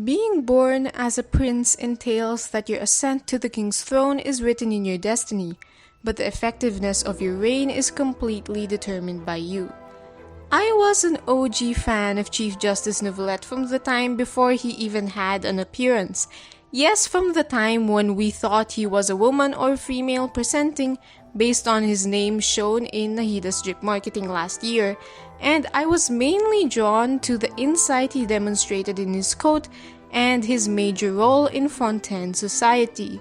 Being born as a prince entails that your ascent to the king's throne is written in your destiny, but the effectiveness of your reign is completely determined by you. I was an OG fan of Chief Justice Neuvillette from the time before he even had an appearance. Yes, from the time when we thought he was a woman or female presenting based on his name shown in Nahida's drip marketing last year, and I was mainly drawn to the insight he demonstrated in his coat and his major role in Fontaine society.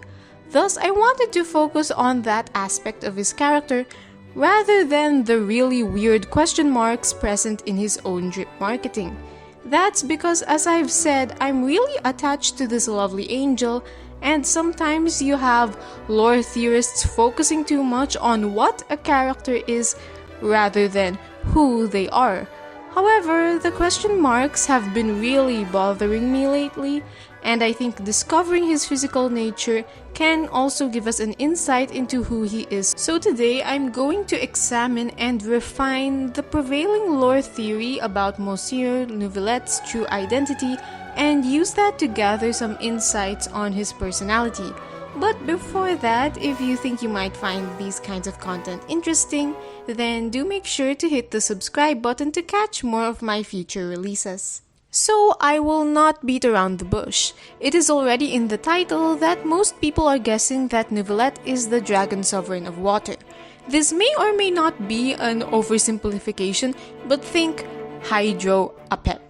Thus, I wanted to focus on that aspect of his character rather than the really weird question marks present in his own drip marketing. That's because, as I've said, I'm really attached to this lovely angel, and sometimes you have lore theorists focusing too much on what a character is rather than who they are. However, the question marks have been really bothering me lately, and I think discovering his physical nature can also give us an insight into who he is. So today, I'm going to examine and refine the prevailing lore theory about Monsieur Neuvillette's true identity and use that to gather some insights on his personality. But before that, if you think you might find these kinds of content interesting, then do make sure to hit the subscribe button to catch more of my future releases. So I will not beat around the bush. It is already in the title that most people are guessing that Neuvillette is the dragon sovereign of water. This may or may not be an oversimplification, but think Hydro Apep,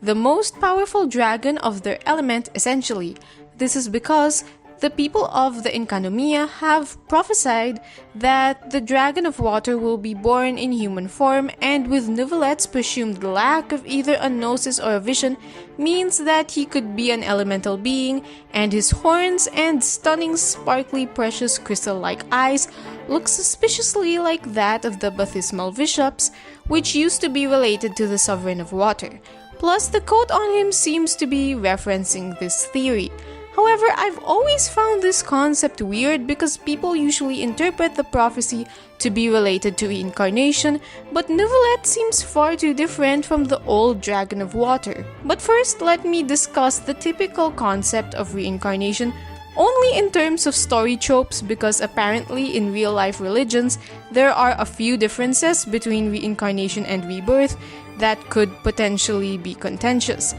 the most powerful dragon of their element essentially. This is because the people of the Enkanomiya have prophesied that the dragon of water will be born in human form, and with Neuvillette's presumed lack of either a gnosis or a vision means that he could be an elemental being, and his horns and stunning sparkly precious crystal-like eyes look suspiciously like that of the baptismal bishops, which used to be related to the sovereign of water. Plus, the coat on him seems to be referencing this theory. However, I've always found this concept weird because people usually interpret the prophecy to be related to reincarnation, but Neuvillette seems far too different from the old dragon of water. But first, let me discuss the typical concept of reincarnation only in terms of story tropes, because apparently in real-life religions, there are a few differences between reincarnation and rebirth that could potentially be contentious.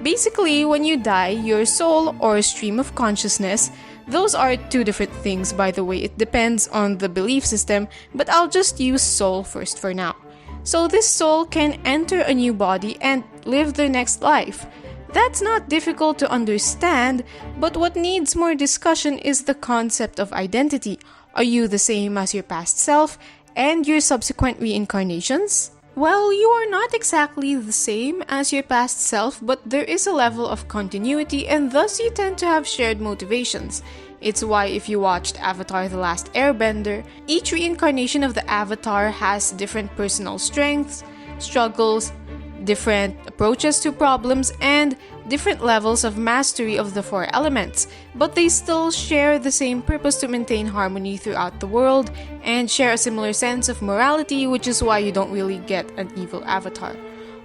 Basically, when you die, your soul or stream of consciousness, those are two different things, by the way, it depends on the belief system, but I'll just use soul first for now. So this soul can enter a new body and live their next life. That's not difficult to understand, but what needs more discussion is the concept of identity. Are you the same as your past self and your subsequent reincarnations? Well, you are not exactly the same as your past self, but there is a level of continuity, and thus you tend to have shared motivations. It's why if you watched Avatar: The Last Airbender, each reincarnation of the avatar has different personal strengths, struggles, different approaches to problems, and different levels of mastery of the four elements, but they still share the same purpose to maintain harmony throughout the world and share a similar sense of morality, which is why you don't really get an evil avatar.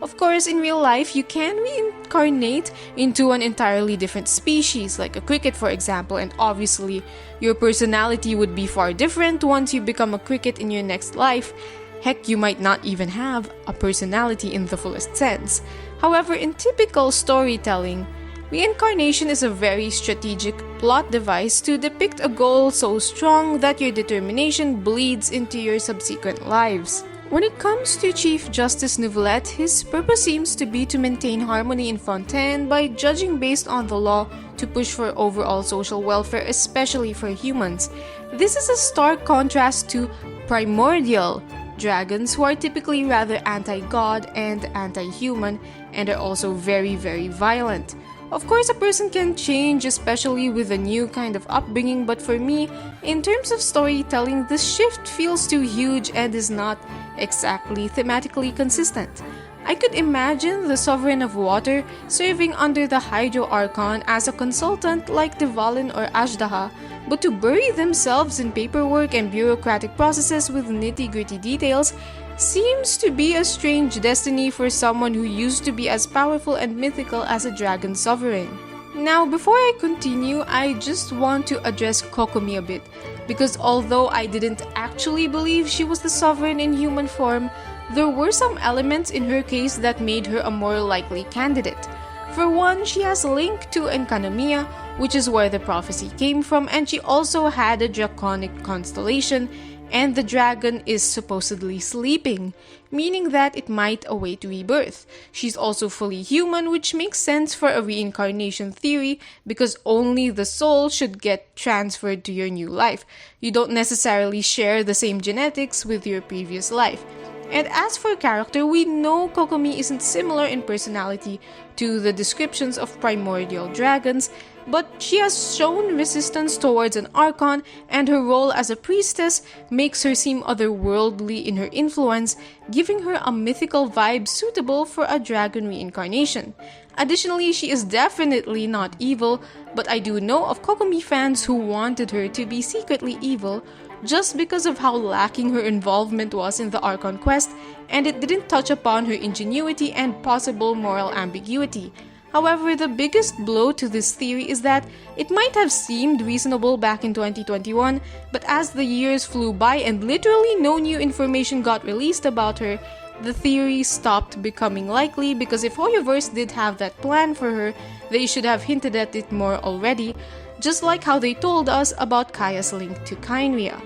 Of course, in real life, you can reincarnate into an entirely different species, like a cricket for example, and obviously your personality would be far different once you become a cricket in your next life. Heck, you might not even have a personality in the fullest sense. However, in typical storytelling, reincarnation is a very strategic plot device to depict a goal so strong that your determination bleeds into your subsequent lives. When it comes to Chief Justice Neuvillette, his purpose seems to be to maintain harmony in Fontaine by judging based on the law to push for overall social welfare, especially for humans. This is a stark contrast to primordial dragons, who are typically rather anti-god and anti-human, and are also very, very violent. Of course, a person can change, especially with a new kind of upbringing, but for me, in terms of storytelling, this shift feels too huge and is not exactly thematically consistent. I could imagine the Sovereign of Water serving under the Hydro Archon as a consultant like Devalin or Ashdaha, but to bury themselves in paperwork and bureaucratic processes with nitty-gritty details, Seems to be a strange destiny for someone who used to be as powerful and mythical as a dragon sovereign. Now, before I continue, I just want to address Kokomi a bit, because although I didn't actually believe she was the sovereign in human form, there were some elements in her case that made her a more likely candidate. For one, she has a link to Enkanomiya, which is where the prophecy came from, and she also had a draconic constellation, and the dragon is supposedly sleeping, meaning that it might await rebirth. She's also fully human, which makes sense for a reincarnation theory because only the soul should get transferred to your new life. You don't necessarily share the same genetics with your previous life. And as for character, we know Kokomi isn't similar in personality to the descriptions of primordial dragons, but she has shown resistance towards an archon, and her role as a priestess makes her seem otherworldly in her influence, giving her a mythical vibe suitable for a dragon reincarnation. Additionally, she is definitely not evil, but I do know of Kokomi fans who wanted her to be secretly evil, just because of how lacking her involvement was in the Archon quest, and it didn't touch upon her ingenuity and possible moral ambiguity. However, the biggest blow to this theory is that it might have seemed reasonable back in 2021, but as the years flew by and literally no new information got released about her, the theory stopped becoming likely, because if Hoyoverse did have that plan for her, they should have hinted at it more already, just like how they told us about Kaya's link to Kainria.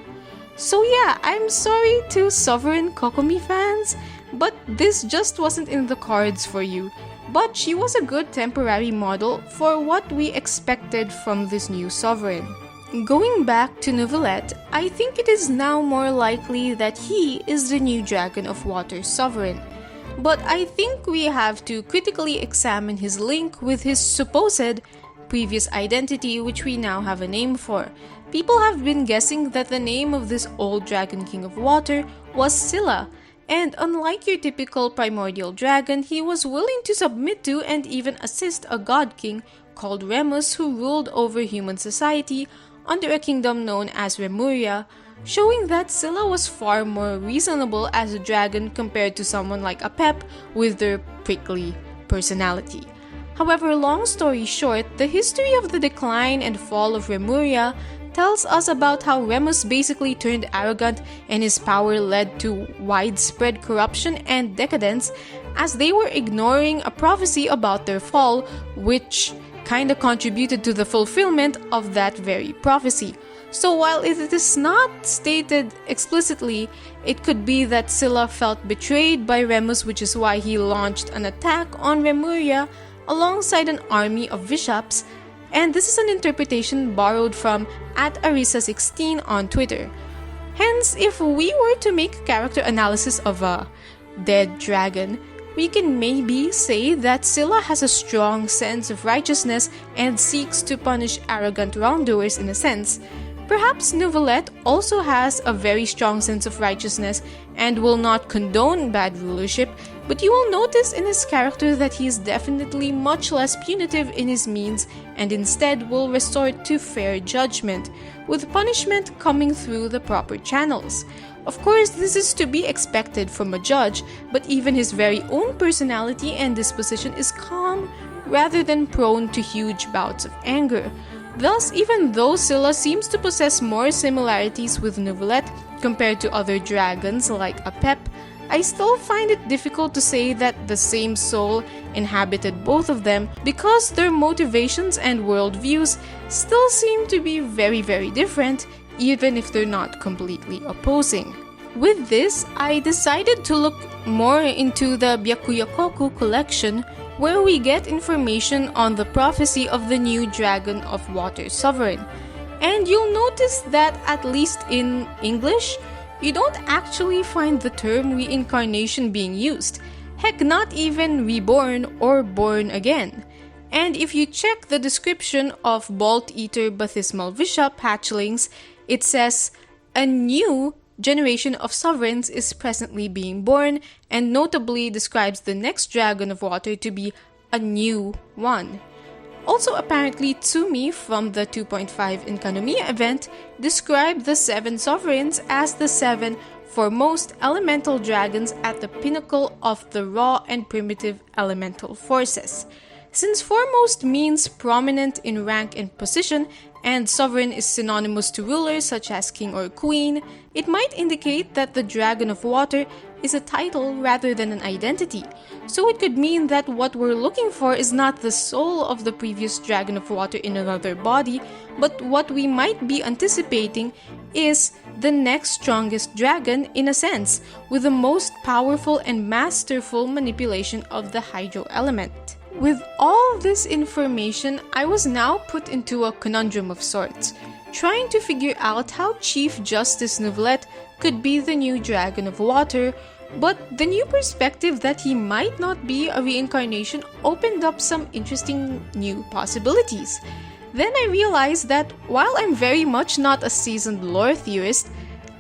So yeah, I'm sorry to Sovereign Kokomi fans, but this just wasn't in the cards for you. But she was a good temporary model for what we expected from this new sovereign. Going back to Neuvillette, I think it is now more likely that he is the new Dragon of Water sovereign. But I think we have to critically examine his link with his supposed previous identity, which we now have a name for. People have been guessing that the name of this old Dragon King of Water was Scylla, and unlike your typical primordial dragon, he was willing to submit to and even assist a god king called Remus who ruled over human society under a kingdom known as Remuria, showing that Scylla was far more reasonable as a dragon compared to someone like Apep with their prickly personality. However, long story short, the history of the decline and fall of Remuria tells us about how Remus basically turned arrogant and his power led to widespread corruption and decadence as they were ignoring a prophecy about their fall, which kinda contributed to the fulfillment of that very prophecy. So while it is not stated explicitly, it could be that Scylla felt betrayed by Remus, which is why he launched an attack on Remuria alongside an army of bishops, and this is an interpretation borrowed from @Arisa16 on Twitter. Hence, if we were to make a character analysis of a dead dragon, we can maybe say that Scylla has a strong sense of righteousness and seeks to punish arrogant wrongdoers in a sense. Perhaps Neuvillette also has a very strong sense of righteousness and will not condone bad rulership, but you will notice in his character that he is definitely much less punitive in his means and instead will resort to fair judgment, with punishment coming through the proper channels. Of course, this is to be expected from a judge, but even his very own personality and disposition is calm rather than prone to huge bouts of anger. Thus, even though Scylla seems to possess more similarities with Neuvillette compared to other dragons like Apep, I still find it difficult to say that the same soul inhabited both of them because their motivations and worldviews still seem to be very, very different, even if they're not completely opposing. With this, I decided to look more into the Byakuyakoku collection, where we get information on the prophecy of the new Dragon of Water Sovereign. And you'll notice that, at least in English, you don't actually find the term reincarnation being used. Heck, not even reborn or born again. And if you check the description of Bolt Eater Baptismal Bishop hatchlings, it says, a new generation of sovereigns is presently being born, and notably describes the next Dragon of Water to be a new one. Also, apparently, Tsumi from the 2.5 Enkanomiya event described the 7 sovereigns as the 7 for most elemental dragons at the pinnacle of the raw and primitive elemental forces. Since foremost means prominent in rank and position, and sovereign is synonymous to ruler such as king or queen, it might indicate that the Dragon of Water is a title rather than an identity. So it could mean that what we're looking for is not the soul of the previous Dragon of Water in another body, but what we might be anticipating is the next strongest dragon in a sense, with the most powerful and masterful manipulation of the hydro element. With all this information, I was now put into a conundrum of sorts, trying to figure out how Chief Justice Neuvillette could be the new Dragon of Water, but the new perspective that he might not be a reincarnation opened up some interesting new possibilities. Then I realized that while I'm very much not a seasoned lore theorist,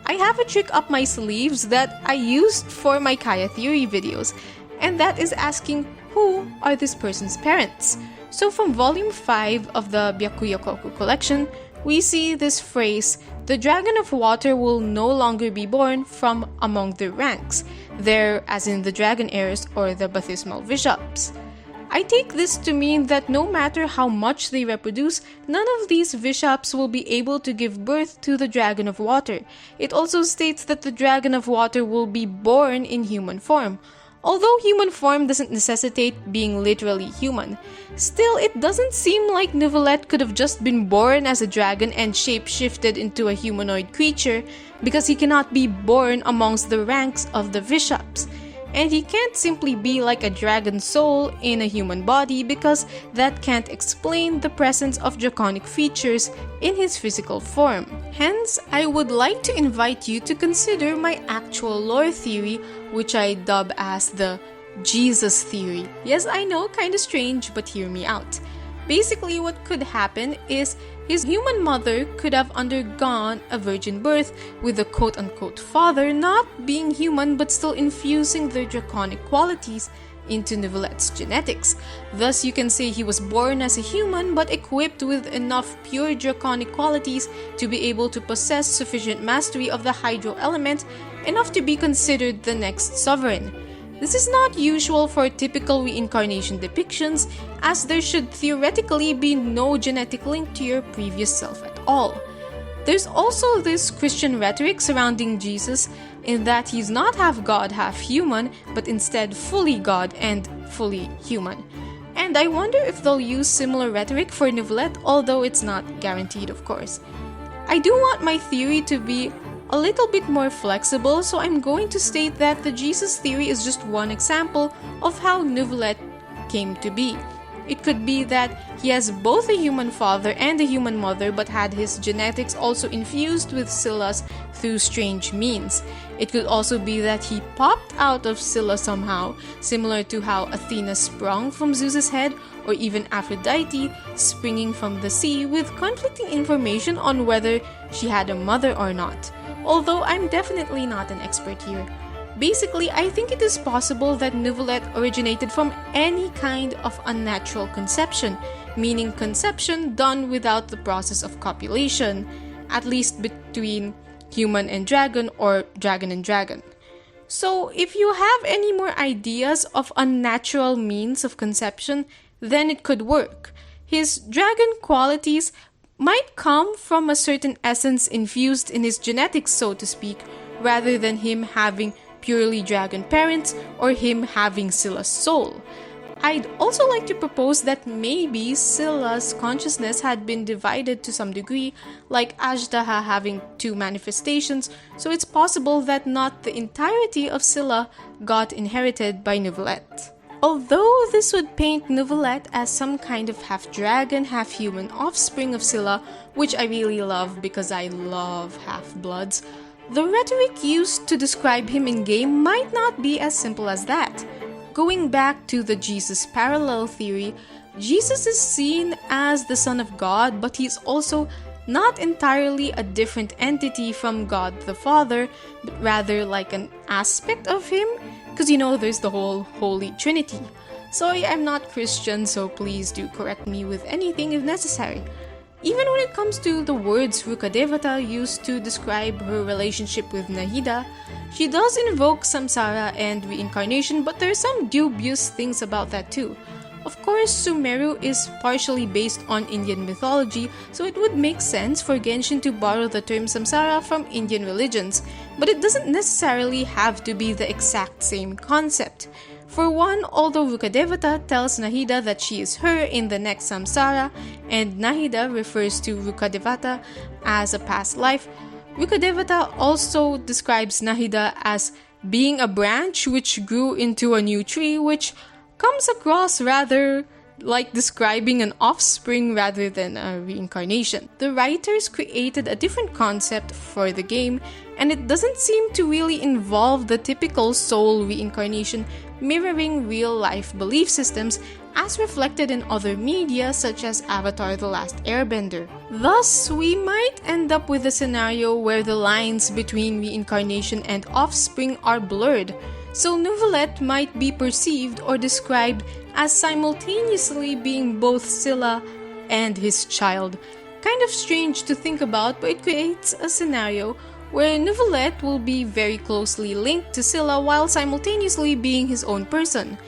I have a trick up my sleeves that I used for my Kaya theory videos, and that is asking who are this person's parents. So from volume 5 of the Byakuya collection, we see this phrase, the Dragon of Water will no longer be born from among the ranks, there as in the dragon heirs or the baptismal bishops. I take this to mean that no matter how much they reproduce, none of these bishops will be able to give birth to the Dragon of Water. It also states that the Dragon of Water will be born in human form. Although human form doesn't necessitate being literally human, still it doesn't seem like Neuvillette could have just been born as a dragon and shape-shifted into a humanoid creature, because he cannot be born amongst the ranks of the bishops. And he can't simply be like a dragon soul in a human body, because that can't explain the presence of draconic features in his physical form. Hence, I would like to invite you to consider my actual lore theory, which I dub as the Jesus theory. Yes, I know, kinda strange, but hear me out. Basically, what could happen is his human mother could have undergone a virgin birth, with the quote-unquote father not being human but still infusing their draconic qualities into Neuvillette's genetics. Thus, you can say he was born as a human but equipped with enough pure draconic qualities to be able to possess sufficient mastery of the hydro element, enough to be considered the next sovereign. This is not usual for typical reincarnation depictions, as there should theoretically be no genetic link to your previous self at all. There's also this Christian rhetoric surrounding Jesus, in that he's not half God, half human, but instead fully God and fully human. And I wonder if they'll use similar rhetoric for Neuvillette, although it's not guaranteed, of course. I do want my theory to be a little bit more flexible, so I'm going to state that the Jesus theory is just one example of how Neuvillette came to be. It could be that he has both a human father and a human mother, but had his genetics also infused with Scylla's through strange means. It could also be that he popped out of Scylla somehow, similar to how Athena sprung from Zeus's head, or even Aphrodite springing from the sea, with conflicting information on whether she had a mother or not. Although I'm definitely not an expert here. Basically, I think it is possible that Neuvillette originated from any kind of unnatural conception, meaning conception done without the process of copulation, at least between human and dragon or dragon and dragon. So, if you have any more ideas of unnatural means of conception, then it could work. His dragon qualities might come from a certain essence infused in his genetics, so to speak, rather than him having purely dragon parents or him having Scylla's soul. I'd also like to propose that maybe Scylla's consciousness had been divided to some degree, like Ajdaha having two manifestations, so it's possible that not the entirety of Scylla got inherited by Neuvillette. Although this would paint Neuvillette as some kind of half-dragon, half-human offspring of Scylla, which I really love because I love half-bloods, the rhetoric used to describe him in-game might not be as simple as that. Going back to the Jesus parallel theory, Jesus is seen as the Son of God, but he's also not entirely a different entity from God the Father, but rather like an aspect of him, because there's the whole Holy Trinity. Sorry, I'm not Christian, so please do correct me with anything if necessary. Even when it comes to the words Rukadevata used to describe her relationship with Nahida, She does invoke samsara and reincarnation, but there are some dubious things about that too. Of course, Sumeru is partially based on Indian mythology, so it would make sense for Genshin to borrow the term samsara from Indian religions, but it doesn't necessarily have to be the exact same concept. For one, although Rukadevata tells Nahida that she is her in the next samsara, and Nahida refers to Rukadevata as a past life, Rukadevata also describes Nahida as being a branch which grew into a new tree, which comes across rather like describing an offspring rather than a reincarnation. The writers created a different concept for the game, and it doesn't seem to really involve the typical soul reincarnation mirroring real-life belief systems as reflected in other media such as Avatar: The Last Airbender. Thus, we might end up with a scenario where the lines between reincarnation and offspring are blurred, so Neuvillette might be perceived or described as simultaneously being both Scylla and his child. Kind of strange to think about, but it creates a scenario where Neuvillette will be very closely linked to Scylla while simultaneously being his own person.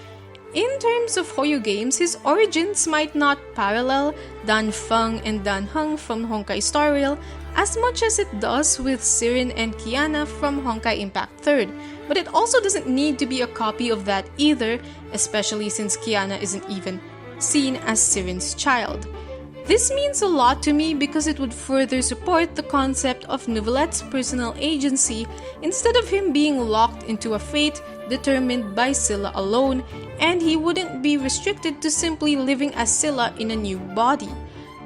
In terms of Hoyo games, his origins might not parallel Dan Feng and Dan Heng from Honkai Star Rail as much as it does with Sirin and Kiana from Honkai Impact 3rd, but it also doesn't need to be a copy of that either, especially since Kiana isn't even seen as Sirin's child. This means a lot to me because it would further support the concept of Neuvillette's personal agency instead of him being locked into a fate determined by Scylla alone, and he wouldn't be restricted to simply living as Scylla in a new body.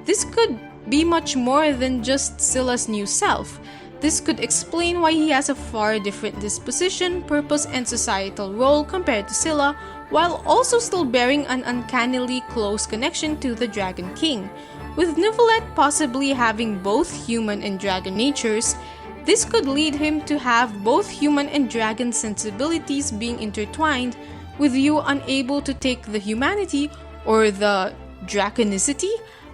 This could be much more than just Scylla's new self. This could explain why he has a far different disposition, purpose, and societal role compared to Scylla, while also still bearing an uncannily close connection to the Dragon King. With Neuvillette possibly having both human and dragon natures, this could lead him to have both human and dragon sensibilities being intertwined, with you unable to take the humanity or the draconicity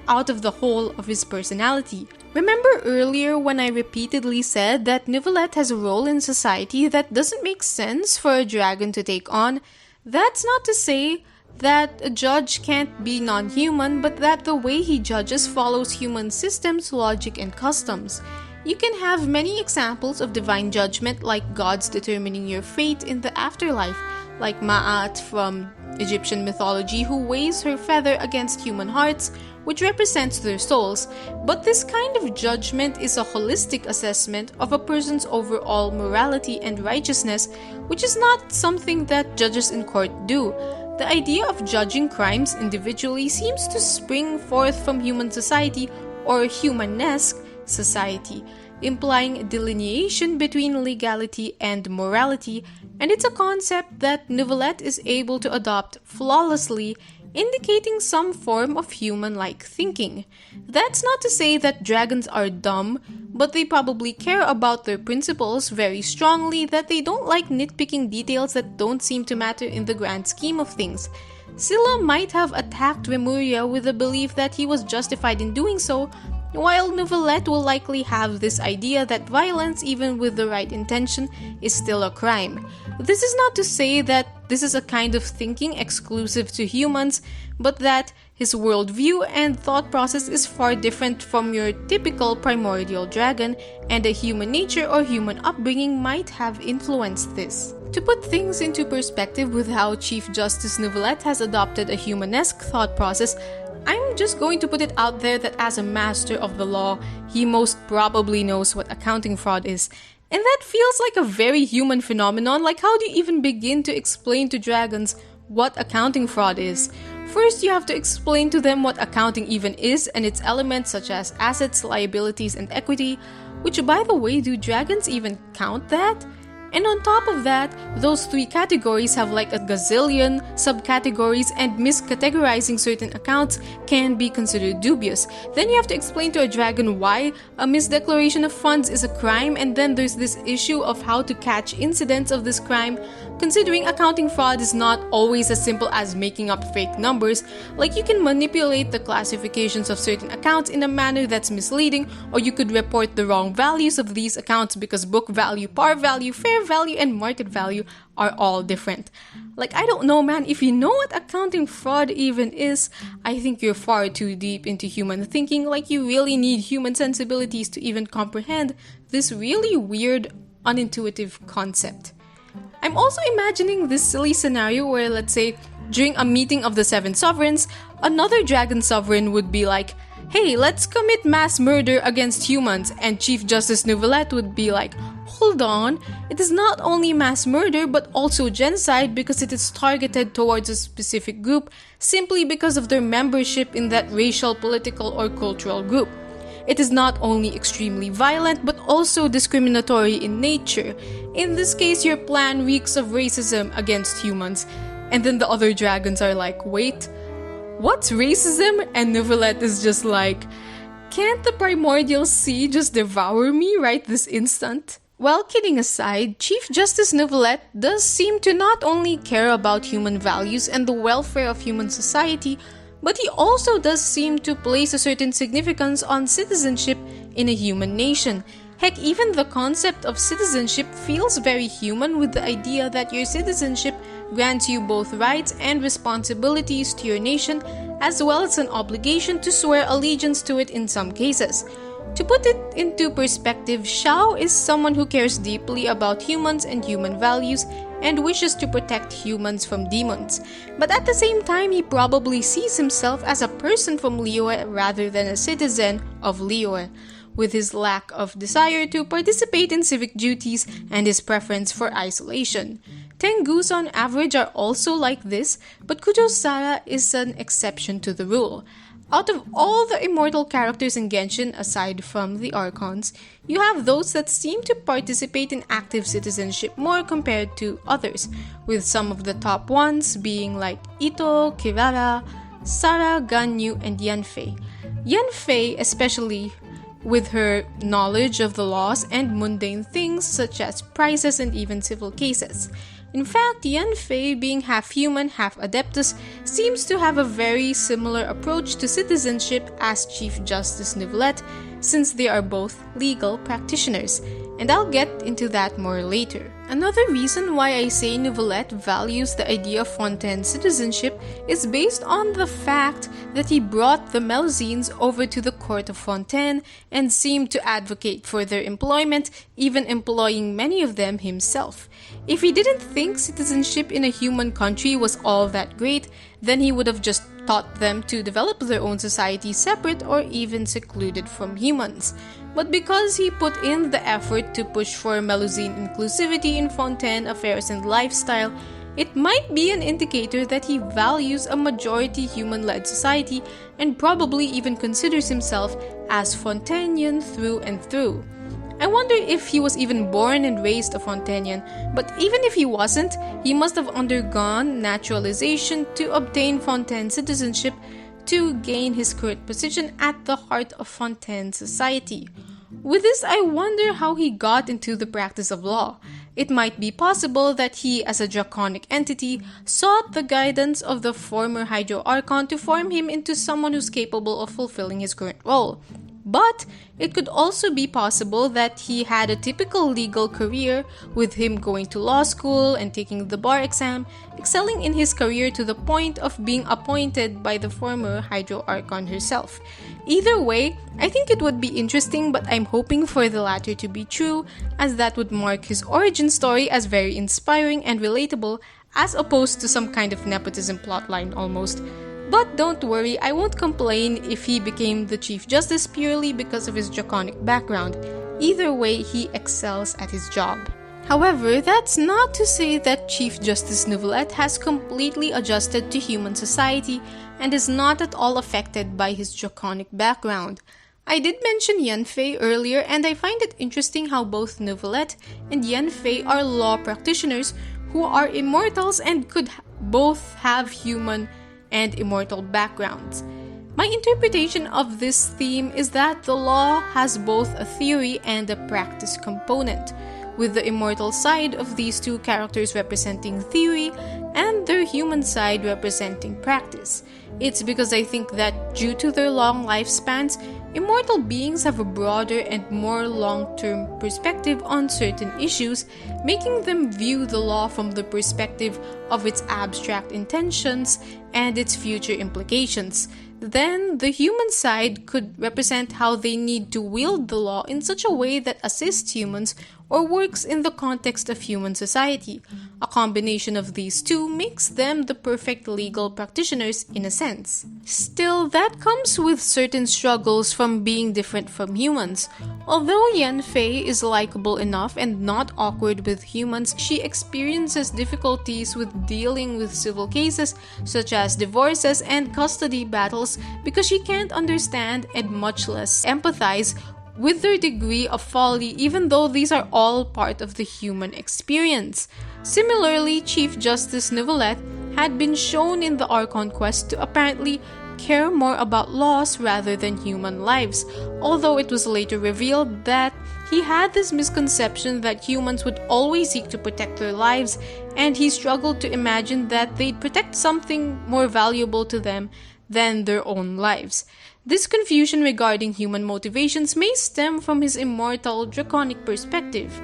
out of the whole of his personality. Remember earlier when I repeatedly said that Neuvillette has a role in society that doesn't make sense for a dragon to take on? That's not to say that a judge can't be non-human, but that the way he judges follows human systems, logic, and customs. You can have many examples of divine judgment like gods determining your fate in the afterlife, like Ma'at from Egyptian mythology who weighs her feather against human hearts, which represents their souls, but this kind of judgment is a holistic assessment of a person's overall morality and righteousness, which is not something that judges in court do. The idea of judging crimes individually seems to spring forth from human society or humanesque society, implying a delineation between legality and morality, and it's a concept that Neuvillette is able to adopt flawlessly, indicating some form of human-like thinking. That's not to say that dragons are dumb, but they probably care about their principles very strongly, that they don't like nitpicking details that don't seem to matter in the grand scheme of things. Scylla might have attacked Remuria with the belief that he was justified in doing so, while Neuvillette will likely have this idea that violence, even with the right intention, is still a crime. This is not to say that this is a kind of thinking exclusive to humans, but that his worldview and thought process is far different from your typical primordial dragon, and a human nature or human upbringing might have influenced this. To put things into perspective with how Chief Justice Neuvillette has adopted a humanesque thought process, I'm just going to put it out there that as a master of the law, he most probably knows what accounting fraud is. And that feels like a very human phenomenon. Like, how do you even begin to explain to dragons what accounting fraud is? First, you have to explain to them what accounting even is and its elements such as assets, liabilities, and equity, which, by the way, do dragons even count that? And on top of that, those three categories have like a gazillion subcategories, and miscategorizing certain accounts can be considered dubious. Then you have to explain to a dragon why a misdeclaration of funds is a crime, and then there's this issue of how to catch incidents of this crime. considering accounting fraud is not always as simple as making up fake numbers. Like, you can manipulate the classifications of certain accounts in a manner that's misleading, or you could report the wrong values of these accounts because book value, par value, fair value, and market value are all different. Like, I don't know, man, if you know what accounting fraud even is, I think you're far too deep into human thinking. Like, you really need human sensibilities to even comprehend this really weird, unintuitive concept. I'm also imagining this silly scenario where, let's say, during a meeting of the 7 sovereigns, another dragon sovereign would be like, hey, let's commit mass murder against humans, and Chief Justice Neuvillette would be like, hold on, it is not only mass murder but also genocide because it is targeted towards a specific group simply because of their membership in that racial, political, or cultural group. It is not only extremely violent but also discriminatory in nature. In this case, your plan reeks of racism against humans. And then the other dragons are like, wait, what's racism? And Neuvillette is just like, can't the primordial sea just devour me right this instant? Well, kidding aside, Chief Justice Neuvillette does seem to not only care about human values and the welfare of human society, but he also does seem to place a certain significance on citizenship in a human nation. Heck, even the concept of citizenship feels very human, with the idea that your citizenship grants you both rights and responsibilities to your nation, as well as an obligation to swear allegiance to it in some cases. To put it into perspective, Shao is someone who cares deeply about humans and human values and wishes to protect humans from demons. But at the same time, he probably sees himself as a person from Liyue rather than a citizen of Liyue, with his lack of desire to participate in civic duties and his preference for isolation. Tengus on average are also like this, but Kujo-Sara is an exception to the rule. Out of all the immortal characters in Genshin, aside from the Archons, you have those that seem to participate in active citizenship more compared to others, with some of the top ones being like Ito, Kirara, Sara, Ganyu, and Yanfei. Yanfei, especially with her knowledge of the laws and mundane things such as prices and even civil cases. In fact, Yanfei, being half human, half adeptus, seems to have a very similar approach to citizenship as Chief Justice Neuvillette, since they are both legal practitioners, and I'll get into that more later. Another reason why I say Neuvillette values the idea of Fontaine's citizenship is based on the fact that he brought the Melusines over to the court of Fontaine and seemed to advocate for their employment, even employing many of them himself. If he didn't think citizenship in a human country was all that great, then he would have just taught them to develop their own society separate or even secluded from humans. But because he put in the effort to push for Melusine inclusivity in Fontaine affairs and lifestyle, it might be an indicator that he values a majority human-led society and probably even considers himself as Fontainian through and through. I wonder if he was even born and raised a Fontainian, but even if he wasn't, he must have undergone naturalization to obtain Fontaine citizenship to gain his current position at the heart of Fontaine society. With this, I wonder how he got into the practice of law. It might be possible that he, as a draconic entity, sought the guidance of the former Hydro Archon to form him into someone who's capable of fulfilling his current role. But it could also be possible that he had a typical legal career, with him going to law school and taking the bar exam, excelling in his career to the point of being appointed by the former Hydro Archon herself. Either way, I think it would be interesting, but I'm hoping for the latter to be true, as that would mark his origin story as very inspiring and relatable, as opposed to some kind of nepotism plotline almost. But don't worry, I won't complain if he became the Chief Justice purely because of his draconic background. Either way, he excels at his job. However, that's not to say that Chief Justice Neuvillette has completely adjusted to human society and is not at all affected by his draconic background. I did mention Yanfei earlier, and I find it interesting how both Neuvillette and Yanfei are law practitioners who are immortals and could both have human and immortal backgrounds. My interpretation of this theme is that the law has both a theory and a practice component. with the immortal side of these two characters representing theory and their human side representing practice. It's because I think that due to their long lifespans, immortal beings have a broader and more long-term perspective on certain issues, making them view the law from the perspective of its abstract intentions and its future implications. Then, the human side could represent how they need to wield the law in such a way that assists humans or works in the context of human society. A combination of these two makes them the perfect legal practitioners in a sense. Still, that comes with certain struggles from being different from humans. Although Yanfei is likable enough and not awkward with humans, she experiences difficulties with dealing with civil cases such as divorces and custody battles because she can't understand and much less empathize with their degree of folly, even though these are all part of the human experience. Similarly, Chief Justice Neuvillette had been shown in the Archon quest to apparently care more about laws rather than human lives, although it was later revealed that he had this misconception that humans would always seek to protect their lives, and he struggled to imagine that they'd protect something more valuable to them than their own lives. This confusion regarding human motivations may stem from his immortal draconic perspective.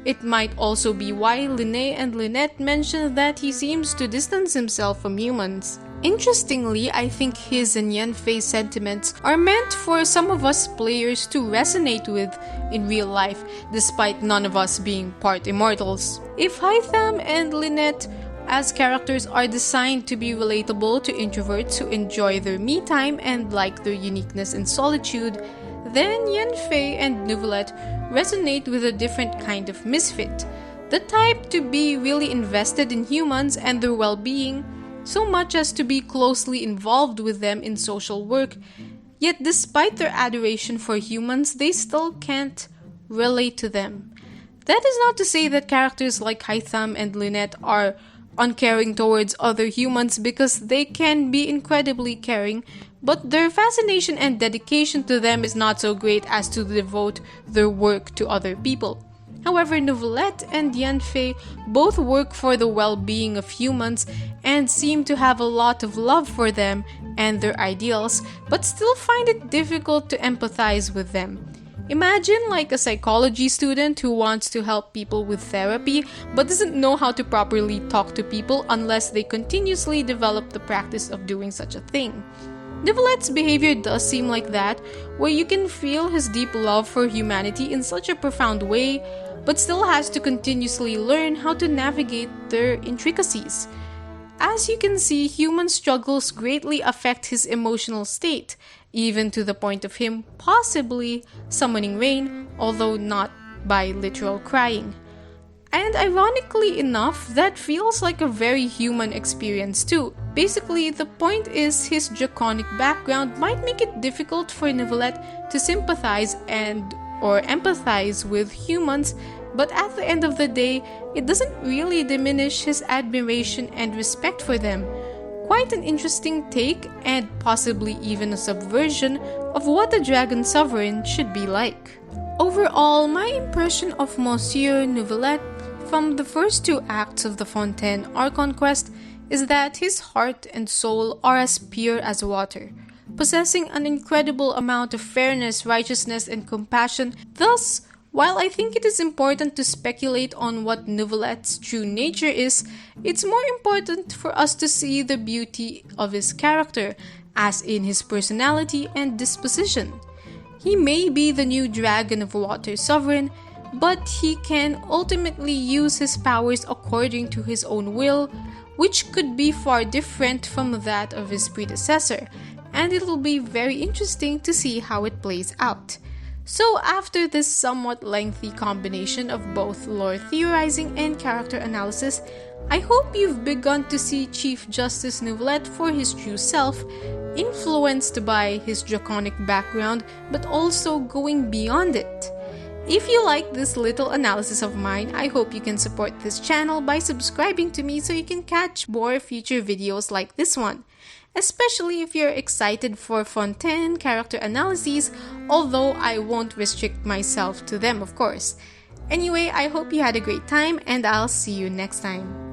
It might also be why Linné and Lynette mention that he seems to distance himself from humans. Interestingly, I think his and Yanfei's sentiments are meant for some of us players to resonate with in real life, despite none of us being part immortals. If Hytham and Lynette as characters are designed to be relatable to introverts who enjoy their me time and like their uniqueness and solitude, then Yanfei and Neuvillette resonate with a different kind of misfit, the type to be really invested in humans and their well-being, so much as to be closely involved with them in social work, yet despite their adoration for humans, they still can't relate to them. That is not to say that characters like Hytham and Lynette are uncaring towards other humans, because they can be incredibly caring, but their fascination and dedication to them is not so great as to devote their work to other people. However, Neuvillette and Yanfei both work for the well-being of humans and seem to have a lot of love for them and their ideals, but still find it difficult to empathize with them. Imagine like a psychology student who wants to help people with therapy but doesn't know how to properly talk to people unless they continuously develop the practice of doing such a thing. Neuvillette's behavior does seem like that, where you can feel his deep love for humanity in such a profound way, but still has to continuously learn how to navigate their intricacies. As you can see, human struggles greatly affect his emotional state, even to the point of him possibly summoning rain, although not by literal crying. And ironically enough, that feels like a very human experience too. Basically, the point is his draconic background might make it difficult for Neuvillette to sympathize or empathize with humans, but at the end of the day, it doesn't really diminish his admiration and respect for them. Quite an interesting take, and possibly even a subversion of what a dragon sovereign should be like. Overall, my impression of Monsieur Neuvillette from the first two acts of the Fontaine Archon quest is that his heart and soul are as pure as water, possessing an incredible amount of fairness, righteousness, and compassion. Thus, while I think it is important to speculate on what Neuvillette's true nature is, it's more important for us to see the beauty of his character, as in his personality and disposition. He may be the new Dragon of Water Sovereign, but he can ultimately use his powers according to his own will, which could be far different from that of his predecessor, and it'll be very interesting to see how it plays out. So after this somewhat lengthy combination of both lore theorizing and character analysis, I hope you've begun to see Chief Justice Neuvillette for his true self, influenced by his draconic background, but also going beyond it. If you like this little analysis of mine, I hope you can support this channel by subscribing to me so you can catch more future videos like this one. Especially if you're excited for Fontaine character analyses, although I won't restrict myself to them, of course. Anyway, I hope you had a great time and I'll see you next time.